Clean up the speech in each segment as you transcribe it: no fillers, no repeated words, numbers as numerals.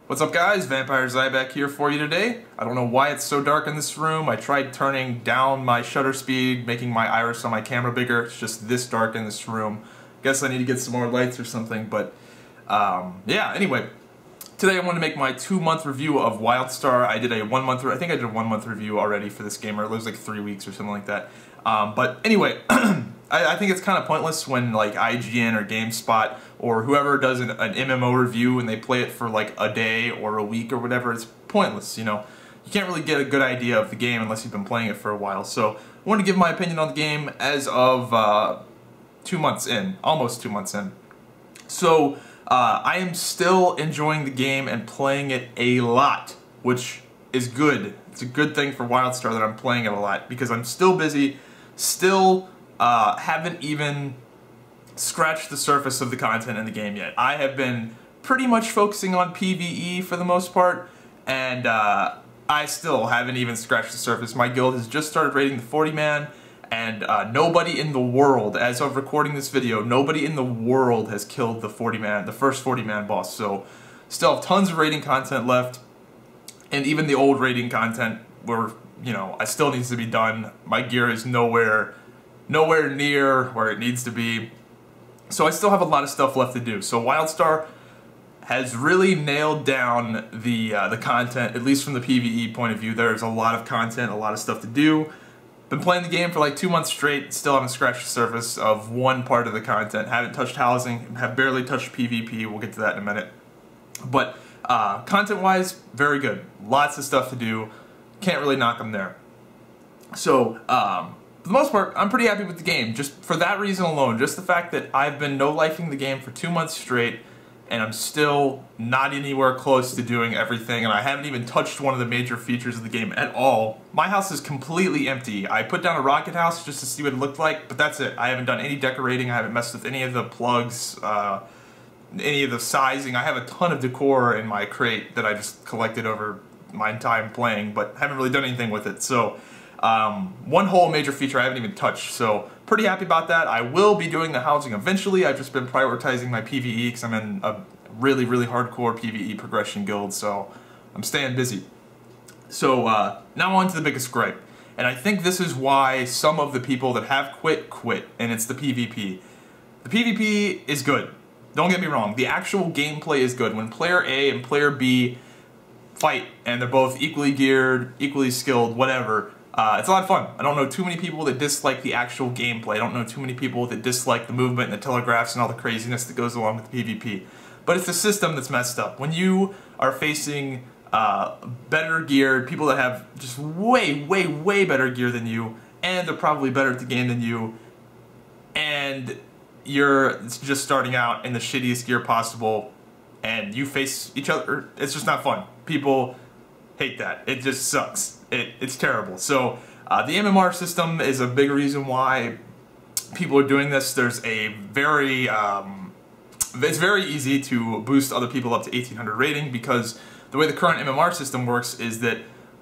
What's up guys, Vampire Zyback here for you today. I don't know why it's so dark in this room. I tried turning down my shutter speed, making my iris on my camera bigger. It's just this dark in this room. Guess I need to get some more lights or something, but yeah, anyway. Today I want to make my 2-month review of Wildstar. I did a 1-month, I think I did a 1-month review already for this game, or it was like 3 weeks or something like that. But anyway, I think it's kind of pointless when like IGN or GameSpot or whoever does an MMO review and they play it for like a day or a week or whatever. It's pointless, you know. You can't really get a good idea of the game unless you've been playing it for a while. So I want to give my opinion on the game as of 2 months in, almost 2 months in. So I am still enjoying the game and playing it a lot, which is good. It's a good thing for Wildstar that I'm playing it a lot because I'm still busy, still haven't even scratched the surface of the content in the game yet. I have been pretty much focusing on PvE for the most part, and I still haven't even scratched the surface. My guild has just started raiding the 40-man, and nobody in the world, as of recording this video, nobody in the world has killed the 40-man, the first 40-man boss. So still have tons of raiding content left, and even the old raiding content where, you know, I still needs to be done. My gear is nowhere near where it needs to be. So I still have a lot of stuff left to do. So Wildstar has really nailed down the content, at least from the PvE point of view. There's a lot of content, a lot of stuff to do. Been playing the game for like 2 months straight, still haven't scratched the surface of one part of the content. Haven't touched housing, have barely touched PvP, we'll get to that in a minute. But content-wise, very good. Lots of stuff to do, can't really knock them there. So, for the most part, I'm pretty happy with the game, just for that reason alone. Just the fact that I've been no-lifing the game for 2 months straight, and I'm still not anywhere close to doing everything, and I haven't even touched one of the major features of the game at all. My house is completely empty. I put down a rocket house just to see what it looked like, but that's it. I haven't done any decorating, I haven't messed with any of the plugs, any of the sizing. I have a ton of decor in my crate that I just collected over my time playing, but haven't really done anything with it. So, one whole major feature I haven't even touched, so pretty happy about that. I will be doing the housing eventually. I've just been prioritizing my PvE because I'm in a really hardcore PvE progression guild, so I'm staying busy. So now on to the biggest gripe, and I think this is why some of the people that have quit, and it's the PvP. The PvP is good. Don't get me wrong, the actual gameplay is good. When player A and player B fight, and they're both equally geared, equally skilled, whatever, it's a lot of fun. I don't know too many people that dislike the actual gameplay. I don't know too many people that dislike the movement and the telegraphs and all the craziness that goes along with PvP. But it's the system that's messed up. When you are facing better geared people that have just way better gear than you, and they're probably better at the game than you, and you're just starting out in the shittiest gear possible, and you face each other, it's just not fun. People hate that. It just sucks. It's terrible. So the MMR system is a big reason why people are doing this. There's a very, it's very easy to boost other people up to 1800 rating because the way the current MMR system works is that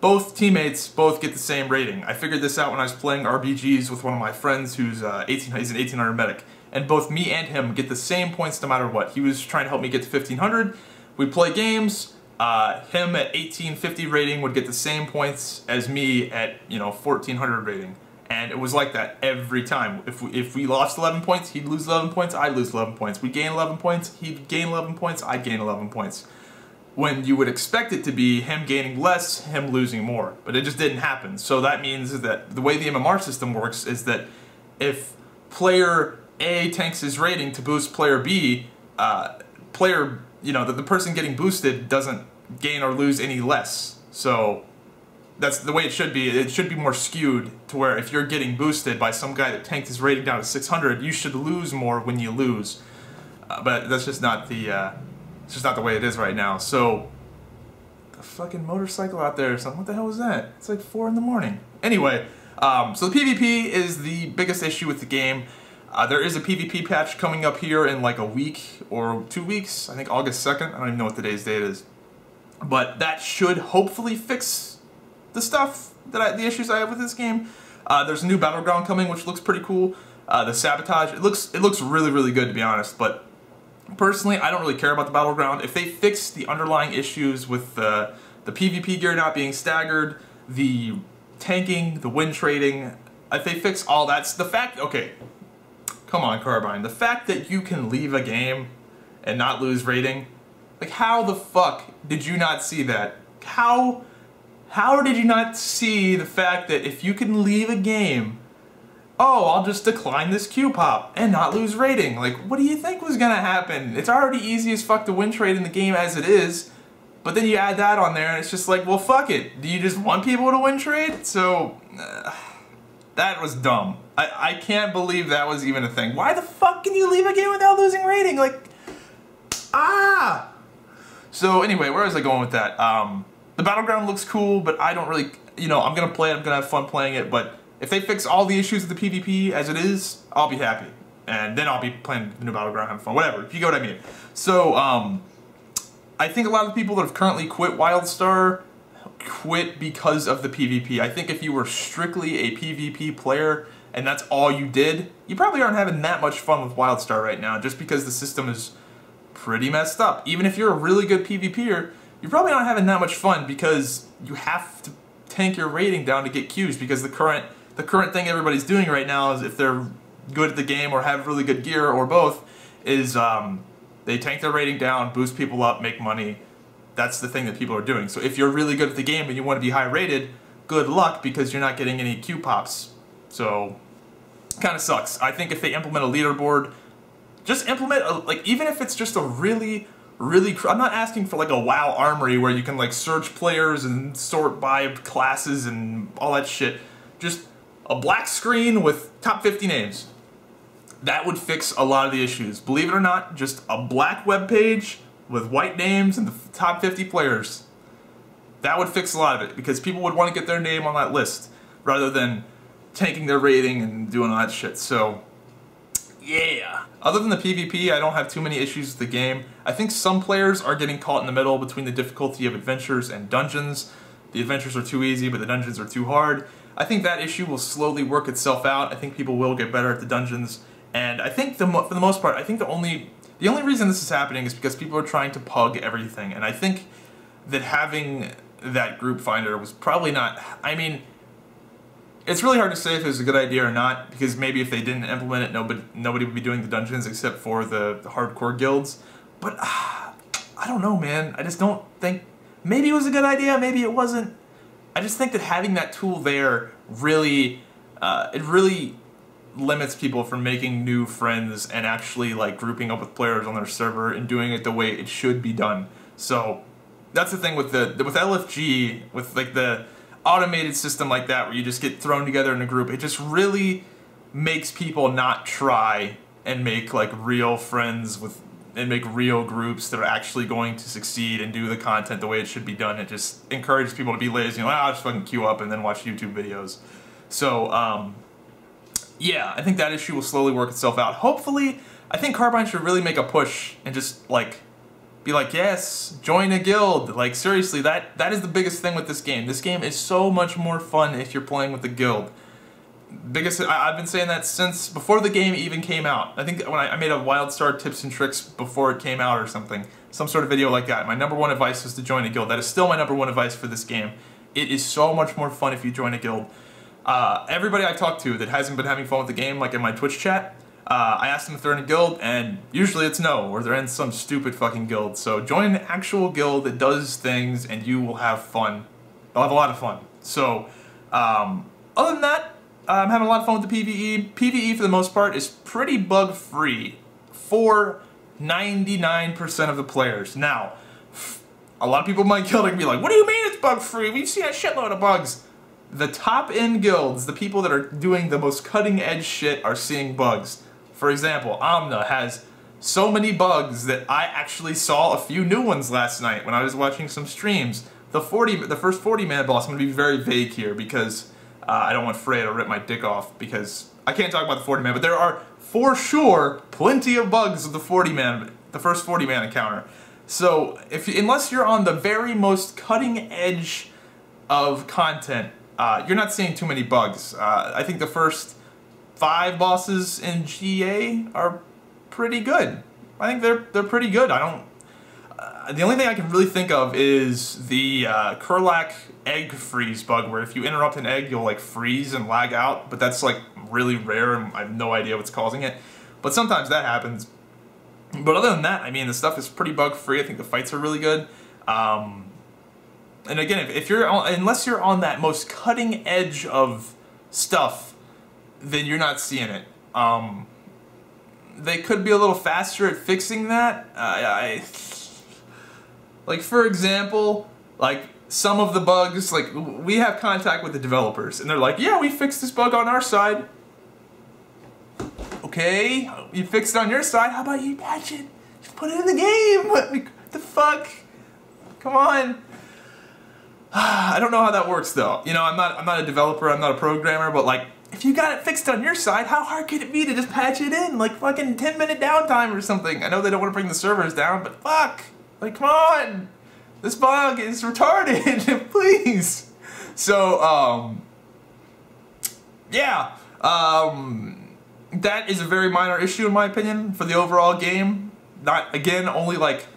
both teammates both get the same rating. I figured this out when I was playing RBGs with one of my friends who's he's an 1800 medic, and both me and him get the same points no matter what. He was trying to help me get to 1500. We'd play games. Him at 1850 rating would get the same points as me at, you know, 1400 rating. And it was like that every time. If we lost 11 points, he'd lose 11 points, I'd lose 11 points. We'd gain 11 points, he'd gain 11 points, I'd gain 11 points. When you would expect it to be him gaining less, him losing more. But it just didn't happen. So that means that the way the MMR system works is that if player A tanks his rating to boost player B, you know, the person getting boosted doesn't gain or lose any less. So that's the way it should be. It should be more skewed to where if you're getting boosted by some guy that tanked his rating down to 600, you should lose more when you lose. But that's just not the it's just not the way it is right now. So the fucking motorcycle out there or something. What the hell was that? It's like 4 in the morning. Anyway, so the PvP is the biggest issue with the game. There is a PvP patch coming up here in like a week or 2 weeks. I think August 2nd. I don't even know what today's date is. But that should hopefully fix the stuff that the issues I have with this game. There's a new battleground coming, which looks pretty cool. The sabotage, it looks really good to be honest. But Personally, I don't really care about the Battleground. If they fix the underlying issues with the PvP gear not being staggered, the tanking, the win trading, if they fix all that, the fact, okay, come on, Carbine, the fact that you can leave a game and not lose rating, like, how the fuck did you not see that? How did you not see the fact that if you can leave a game, oh, I'll just decline this Q pop and not lose rating? Like, what do you think was gonna happen? It's already easy as fuck to win trade in the game as it is, but then you add that on there and it's just like, well, fuck it. Do you just want people to win trade? So, that was dumb. I can't believe that was even a thing. Why the fuck can you leave a game without losing rating? Like, ah! So anyway, where was I going with that? The Battleground looks cool, but I don't really, you know, I'm gonna play it, I'm gonna have fun playing it, but if they fix all the issues of the PvP as it is, I'll be happy. And then I'll be playing the new Battleground, having fun, whatever, if you get what I mean. So, I think a lot of the people that have currently quit Wildstar quit because of the PvP. I think if you were strictly a PvP player and that's all you did, you probably aren't having that much fun with Wildstar right now, just because the system is pretty messed up. Even if you're a really good PvPer, you're probably not having that much fun because you have to tank your rating down to get Qs, because the current thing everybody's doing right now is, if they're good at the game or have really good gear or both, is they tank their rating down, boost people up, make money. That's the thing that people are doing. So if you're really good at the game and you want to be high rated, good luck, because you're not getting any Q pops. So, kind of sucks. I think if they implement a leaderboard, just implement, like, even if it's just a really, I'm not asking for like a WoW armory where you can like search players and sort by classes and all that shit. Just a black screen with top 50 names. That would fix a lot of the issues. Believe it or not, just a black web page with white names and the top 50 players. That would fix a lot of it, because people would want to get their name on that list rather than tanking their rating and doing all that shit. So, yeah. Other than the PvP, I don't have too many issues with the game. I think some players are getting caught in the middle between the difficulty of adventures and dungeons. The adventures are too easy, but the dungeons are too hard. I think that issue will slowly work itself out. I think people will get better at the dungeons. And I think, for the most part, I think the only reason this is happening is because people are trying to pug everything. And I think that having that group finder was probably not, I mean, it's really hard to say if it was a good idea or not, because maybe if they didn't implement it, nobody would be doing the dungeons except for the hardcore guilds. But I don't know, man. I just don't think, maybe it was a good idea, maybe it wasn't. I just think that having that tool there really, it really limits people from making new friends and actually like grouping up with players on their server and doing it the way it should be done. So that's the thing with with LFG, with like the automated system like that where you just get thrown together in a group. It just really makes people not try and make like real friends and make real groups that are actually going to succeed and do the content the way it should be done. It just encourages people to be lazy, you know, I'll just fucking queue up and then watch YouTube videos. So, yeah, I think that issue will slowly work itself out. Hopefully, I think Carbine should really make a push and just, like, be like, yes, join a guild. Like, seriously, that is the biggest thing with this game. This game is so much more fun if you're playing with a guild. I've been saying that since before the game even came out. I think when I made a Wildstar tips and tricks before it came out or something. Some sort of video like that. My #1 advice was to join a guild. That is still my #1 advice for this game. It is so much more fun if you join a guild. Everybody I talked to that hasn't been having fun with the game, like in my Twitch chat, I asked them if they're in a guild, and usually it's no, or they're in some stupid fucking guild. So join an actual guild that does things, and you will have fun. You'll have a lot of fun. So, other than that, I'm having a lot of fun with the PvE. PvE, for the most part, is pretty bug-free for 99% of the players. Now, a lot of people in my guild are going to be like, what do you mean it's bug-free? We've seen a shitload of bugs. The top-end guilds, the people that are doing the most cutting-edge shit, are seeing bugs. For example, Amna has so many bugs that I actually saw a few new ones last night when I was watching some streams. The first 40-man boss, I'm going to be very vague here because I don't want Freya to rip my dick off, because I can't talk about the 40-man, but there are, for sure, plenty of bugs with the 40-man, the first 40-man encounter. So, unless you're on the very most cutting edge of content, you're not seeing too many bugs. I think the first 5 bosses in GA are pretty good. they're pretty good. I don't. The only thing I can really think of is the Kurlak egg freeze bug, where if you interrupt an egg, you'll like freeze and lag out. But that's like really rare, and I have no idea what's causing it. But sometimes that happens. But other than that, I mean, the stuff is pretty bug free. I think the fights are really good. And again, if you're unless you're on that most cutting edge of stuff, then you're not seeing it. They could be a little faster at fixing that. Like, for example, like some of the bugs, like we have contact with the developers and they're like, yeah, we fixed this bug on our side. Okay, you fixed it on your side, how about you patch it? Just put it in the game. What the fuck? Come on. I don't know how that works though. You know, I'm not a developer, I'm not a programmer, but like, if you got it fixed on your side, how hard could it be to just patch it in? Like fucking 10-minute downtime or something. I know they don't want to bring the servers down, but fuck! Like, come on! This bug is retarded, please! So, yeah. That is a very minor issue in my opinion for the overall game. Not, again, only like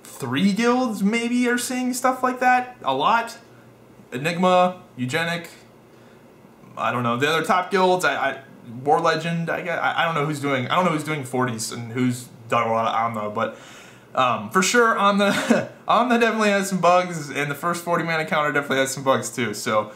3 guilds maybe are seeing stuff like that. A lot. Enigma, Eugenic, I don't know. The other top guilds, War Legend, I don't know who's doing 40s and who's done a lot of Amna, but for sure Amna definitely has some bugs, and the first 40-man encounter definitely has some bugs too. So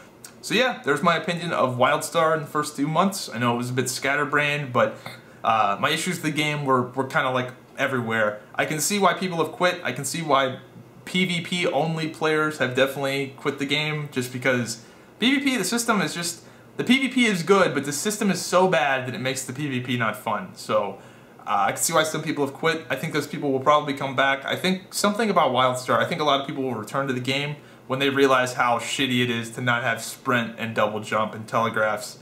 yeah, there's my opinion of Wildstar in the first 2 months. I know it was a bit scatterbrained, but my issues with the game were kind of like everywhere. I can see why people have quit. I can see why PvP only players have definitely quit the game, just because PvP, the system is just, the PvP is good, but the system is so bad that it makes the PvP not fun. So I can see why some people have quit. I think those people will probably come back. I think something about Wildstar, I think a lot of people will return to the game when they realize how shitty it is to not have sprint and double jump and telegraphs.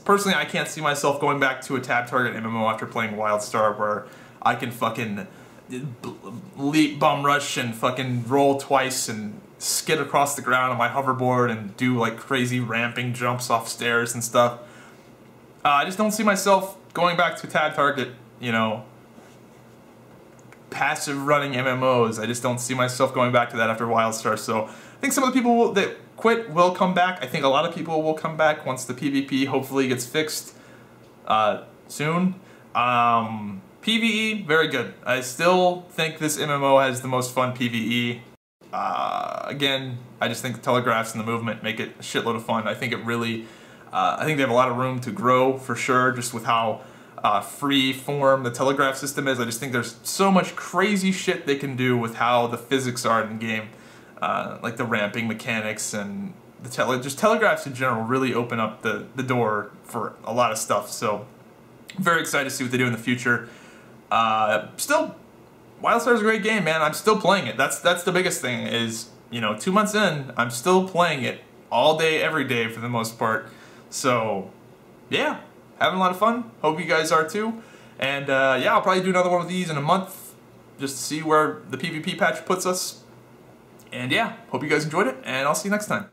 Personally, I can't see myself going back to a tab target MMO after playing Wildstar, where I can fucking leap, bum rush, and fucking roll twice and skid across the ground on my hoverboard and do like crazy ramping jumps off stairs and stuff. I just don't see myself going back to tab target, you know, passive running MMOs. I just don't see myself going back to that after Wildstar. So I think some of the people that quit will come back. I think a lot of people will come back once the PvP hopefully gets fixed soon. PvE, very good. I still think this MMO has the most fun PvE. Again, I just think the telegraphs and the movement make it a shitload of fun. I think it really, I think they have a lot of room to grow for sure, just with how free form the telegraph system is. I just think there's so much crazy shit they can do with how the physics are in the game. Like the ramping mechanics and the just telegraphs in general really open up the door for a lot of stuff. So I'm very excited to see what they do in the future. Still, Wildstar is a great game, man. I'm still playing it. That's the biggest thing is, you know, 2 months in, I'm still playing it all day, every day for the most part. So, yeah, having a lot of fun. Hope you guys are too. And yeah, I'll probably do another one of these in a month just to see where the PvP patch puts us. And yeah, hope you guys enjoyed it, and I'll see you next time.